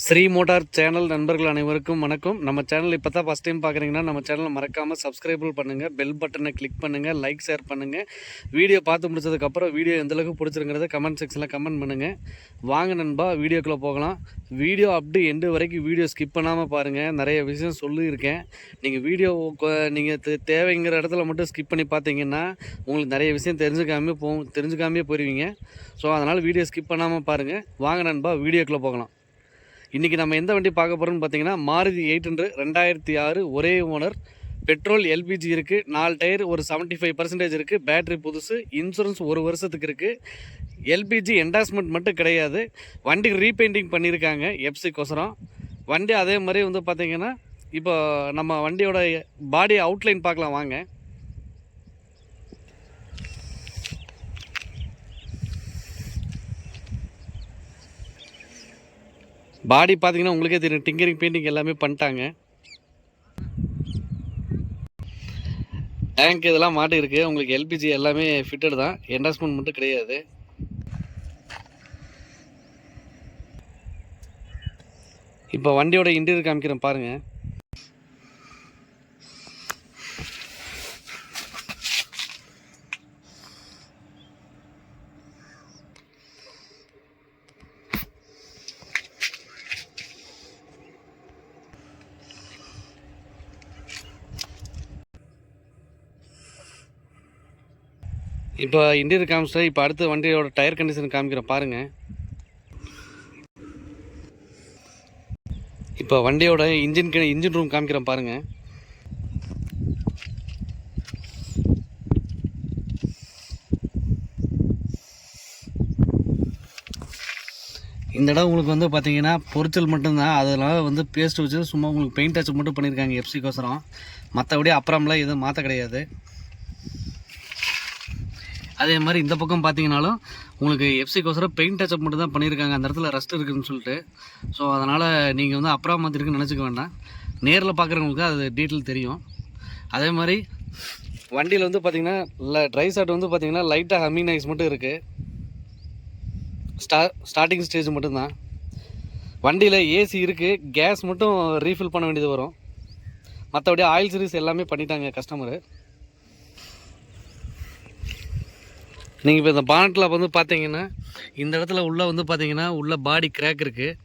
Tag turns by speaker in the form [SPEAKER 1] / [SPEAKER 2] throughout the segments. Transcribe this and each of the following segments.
[SPEAKER 1] Sri motor channel நண்பர்கள் அனைவருக்கும் வணக்கம். நம்ம சேனல் இப்போ தான் ஃபஸ்ட் டைம் பார்க்குறீங்கன்னா நம்ம சேனலை மறக்காமல் சப்ஸ்கிரைபிள் பண்ணுங்கள், பெல் பட்டனை கிளிக் பண்ணுங்கள், லைக் ஷேர் பண்ணுங்கள். வீடியோ பார்த்து முடிச்சதுக்கப்புறம் வீடியோ எந்தளவுக்கு பிடிச்சிருங்கிறத கமெண்ட் செக்ஷனில் கமெண்ட் பண்ணுங்கள். வாங்க நண்பா, வீடியோக்குள்ளே போகலாம். வீடியோ அப்படி எண்டு வரைக்கும் வீடியோ ஸ்கிப் பண்ணாமல் பாருங்கள். நிறைய விஷயம் சொல்லியிருக்கேன். நீங்கள் வீடியோ நீங்கள் தேவைங்கிற இடத்துல மட்டும் ஸ்கிப் பண்ணி பார்த்தீங்கன்னா உங்களுக்கு நிறைய விஷயம் தெரிஞ்சுக்காமே போயிடுவீங்க. ஸோ அதனால் வீடியோ ஸ்கிப் பண்ணாமல் பாருங்கள். வாங்க நண்பா, வீடியோக்குள்ளே போகலாம். இன்றைக்கி நம்ம எந்த வண்டி பார்க்க போகிறோம்னு பார்த்தீங்கன்னா மாருதி 800 2006 ஒரே ஓனர், பெட்ரோல் எல்பிஜி இருக்குது, 4 டயர், ஒரு 75% இருக்குது, பேட்ரி புதுசு, இன்சூரன்ஸ் 1 வருஷத்துக்கு இருக்குது. எல்பிஜி என்டாஸ்மெண்ட் மட்டும் கிடையாது, வண்டிக்கு ரீபெயிண்டிங் பண்ணியிருக்காங்க எஃப்சிக்கோசரம். வண்டி அதே மாதிரி வந்து பார்த்திங்கன்னா இப்போ நம்ம வண்டியோட பாடி அவுட்லைன் பார்க்கலாம் வாங்க. பாடி பார்த்தீங்கன்னா உங்களுக்கே தெரியும், டிங்கரிங் பெயிண்டிங் எல்லாமே பண்ணிட்டாங்க. டேங்க் இதெல்லாம் மாட்டு இருக்குது. உங்களுக்கு எல்பிஜி எல்லாமே ஃபிட்டட் தான், என்டாஸ்மெண்ட் மட்டும் கிடையாது. இப்போ வண்டியோட இன்டீரியர் காமிக்கிறேன் பாருங்கள். இப்போ இன்டீரியர் காமிச்சிட்டேன். இப்போ அடுத்து வண்டியோட டயர் கண்டிஷன் காமிக்கிறேன் பாருங்கள். இப்போ வண்டியோட இன்ஜின் ரூம் காமிக்கிறேன் பாருங்கள். இந்த இடம் உங்களுக்கு வந்து பார்த்தீங்கன்னா பொரிச்சல் மட்டும்தான், அதனால் வந்து பேஸ்ட் வச்சு சும்மா உங்களுக்கு பெயிண்ட் டச் மட்டும் பண்ணியிருக்காங்க எஃப்சிக்கோசரம். மற்றபடி அப்புறம்லாம் எதுவும் மாற்ற கிடையாது. அதே மாதிரி இந்த பக்கம் பார்த்தீங்கன்னாலும் உங்களுக்கு எஃப்சிக்கோசரம் பெயிண்ட் டச்சப் மட்டும் தான் பண்ணியிருக்காங்க, அந்த இடத்துல ரஸ்ட் இருக்குதுன்னு சொல்லிட்டு. ஸோ அதனால் நீங்கள் வந்து அப்புறம் மாற்றிருக்குன்னு நினச்சிக்க வேண்டாம், நேரில் பார்க்குறவங்களுக்கு அது டீட்டெயில் தெரியும். அதே மாதிரி வண்டியில் வந்து பார்த்திங்கன்னா ட்ரை ஷாட் வந்து பார்த்திங்கன்னா லைட்டாக ஹம்மிங் நாய்ஸ் மட்டும் இருக்குது. ஸ்டார்டிங் ஸ்டேஜ் மட்டும்தான். வண்டியில் ஏசி இருக்குது, கேஸ் மட்டும் ரீஃபில் பண்ண வேண்டியது வரும். மற்றபடி ஆயில் சர்வீஸ் எல்லாமே பண்ணிட்டாங்க கஸ்டமரு. நீங்கள் இப்போ இந்த பானட்டில் வந்து பார்த்தீங்கன்னா இந்த இடத்துல உள்ளே வந்து பார்த்தீங்கன்னா உள்ள பாடி கிராக் இருக்குது.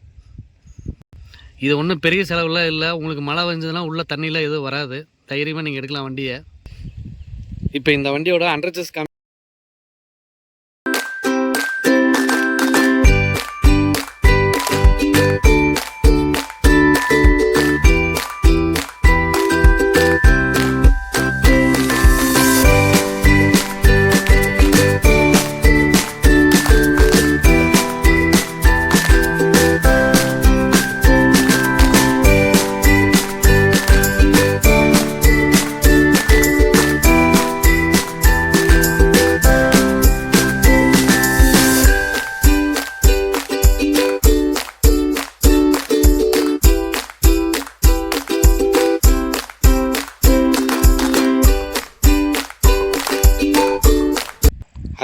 [SPEAKER 1] இது ஒன்றும் பெரிய செலவுலாம் இல்லை. உங்களுக்கு மழை வந்ததுன்னா உள்ள தண்ணியெலாம் எதுவும் வராது, தைரியமாக நீங்கள் எடுக்கலாம் வண்டியை. இப்போ இந்த வண்டியோட அண்டர்சஸ்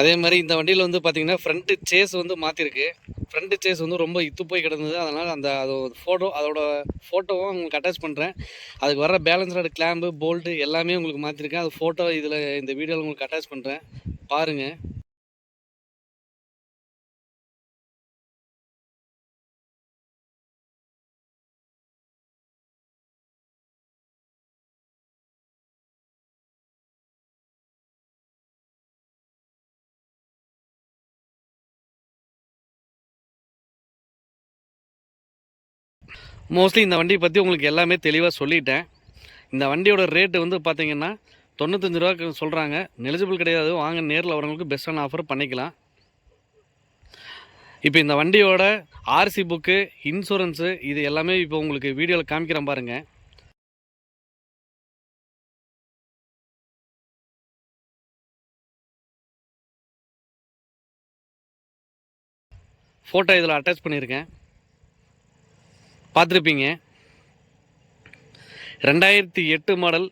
[SPEAKER 1] அதே மாதிரி இந்த வண்டியில் வந்து பார்த்திங்கன்னா ஃப்ரண்ட்டு சேஸ் வந்து மாற்றிருக்கு. ஃப்ரண்ட்டு சேஸ் வந்து ரொம்ப இத்து போய் கிடந்தது, அதனால் அதோட ஃபோட்டோவும் உங்களுக்கு அட்டாச் பண்ணுறேன். அதுக்கு வர பேலன்ஸ்டு கிளாம்பு போல்ட்டு எல்லாமே உங்களுக்கு மாற்றிருக்கேன். அது ஃபோட்டோ இதில் இந்த வீடியோவில் உங்களுக்கு அட்டாச் பண்ணுறேன் பாருங்கள். மோஸ்ட்லி இந்த வண்டியை பற்றி உங்களுக்கு எல்லாமே தெளிவாக சொல்லிட்டேன். இந்த வண்டியோட ரேட்டு வந்து பார்த்திங்கன்னா 95 ரூபா சொல்கிறாங்க. நெலிஜிபிள் கிடையாது, வாங்க நேரில் வரவங்களுக்கு பெஸ்ட்டான ஆஃபர் பண்ணிக்கலாம். இப்போ இந்த வண்டியோட ஆர்சி புக்கு, இன்சூரன்ஸு இது எல்லாமே இப்போ உங்களுக்கு வீடியோவில் காமிக்கிறேன் பாருங்கள். ஃபோட்டோ இதில் அட்டாச் பண்ணியிருக்கேன், பார்த்துருப்பீங்க. 2008 மாடல்,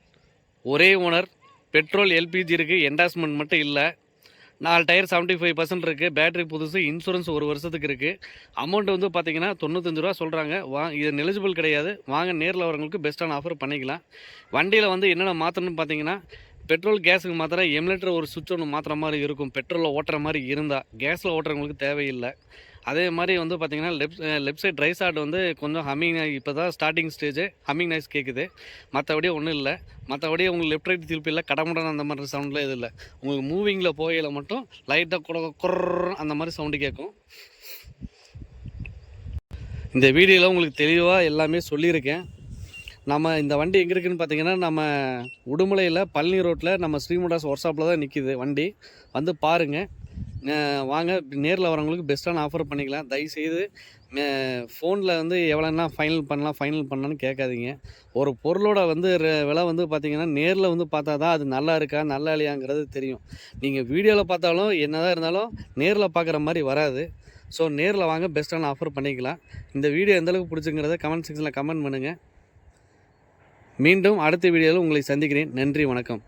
[SPEAKER 1] ஒரே ஓனர், பெட்ரோல் எல்பிஜி இருக்குது, என்டாஸ்மெண்ட் மட்டும் இல்லை. 4 டயர் 75% இருக்குது. பேட்டரி புதுசு, இன்சூரன்ஸ் 1 வருஷத்துக்கு இருக்குது. அமௌண்ட் வந்து பார்த்தீங்கன்னா ரூ. 95 சொல்கிறாங்க. இது எலிஜிபிள் கிடையாது. வாங்க நேரில் வரவங்களுக்கு பெஸ்ட்டான ஆஃபர் பண்ணிக்கலாம். வண்டியில் வந்து என்னென்ன மாற்றணும்னு பார்த்தீங்கன்னா, பெட்ரோல் கேஸுக்கு மாத்திர எமுலேட்டர் ஒரு சுவிட்ச் ஒன்று மாற்றுற மாதிரி இருக்கும். பெட்ரோலில் ஓட்டுற மாதிரி இருந்தால், கேஸில் ஓட்டுறவங்களுக்கு தேவையில்லை. அதே மாதிரி வந்து பார்த்தீங்கன்னா லெஃப்ட் சைட் ட்ரை ஷாட் வந்து கொஞ்சம் ஹம்மிங் இப்போ தான் ஸ்டார்டிங் ஸ்டேஜ், ஹம்மிங் நாய்ஸ் கேட்குது. மற்றபடி ஒன்றும் இல்லை. மற்றபடி உங்களுக்கு லெஃப்ட் ரைட் திருப்பி இல்லை, கடமுடன் அந்த மாதிரி சவுண்டில் இது இல்லை. உங்களுக்கு மூவிங்கில் போகையில் மட்டும் லைட்டாக குர்ற அந்த மாதிரி சவுண்டு கேட்கும். இந்த வீடியோவில் உங்களுக்கு தெளிவாக எல்லாமே சொல்லியிருக்கேன். நம்ம இந்த வண்டி எங்கே இருக்குதுன்னு பார்த்தீங்கன்னா, நம்ம உடுமலையில் பழனி ரோட்டில் நம்ம ஸ்ரீமுடாஸ் ஒர்க் ஷாப்பில் தான் நிற்கிது வண்டி. வந்து பாருங்கள். வாங்க நேரில் வரவங்களுக்கு பெஸ்ட்டான ஆஃபர் பண்ணிக்கலாம். தயவுசெய்து ஃபோனில் வந்து எவ்வளோன்னா ஃபைனல் பண்ணலான்னு கேட்காதீங்க. ஒரு பொருளோட வந்து விலை வந்து பார்த்திங்கன்னா நேரில் வந்து பார்த்தா தான் அது நல்லா இருக்கா நல்லா இல்லையாங்கிறது தெரியும். நீங்கள் வீடியோவில் பார்த்தாலும் என்ன தான் இருந்தாலும் நேரில் பார்க்குற மாதிரி வராது. ஸோ நேரில் வாங்க, பெஸ்ட்டான ஆஃபர் பண்ணிக்கலாம். இந்த வீடியோ எந்தளவுக்கு பிடிச்சிங்கிறத கமெண்ட் செக்ஷனில் கமெண்ட் பண்ணுங்கள். மீண்டும் அடுத்த வீடியோவில் உங்களை சந்திக்கிறேன். நன்றி, வணக்கம்.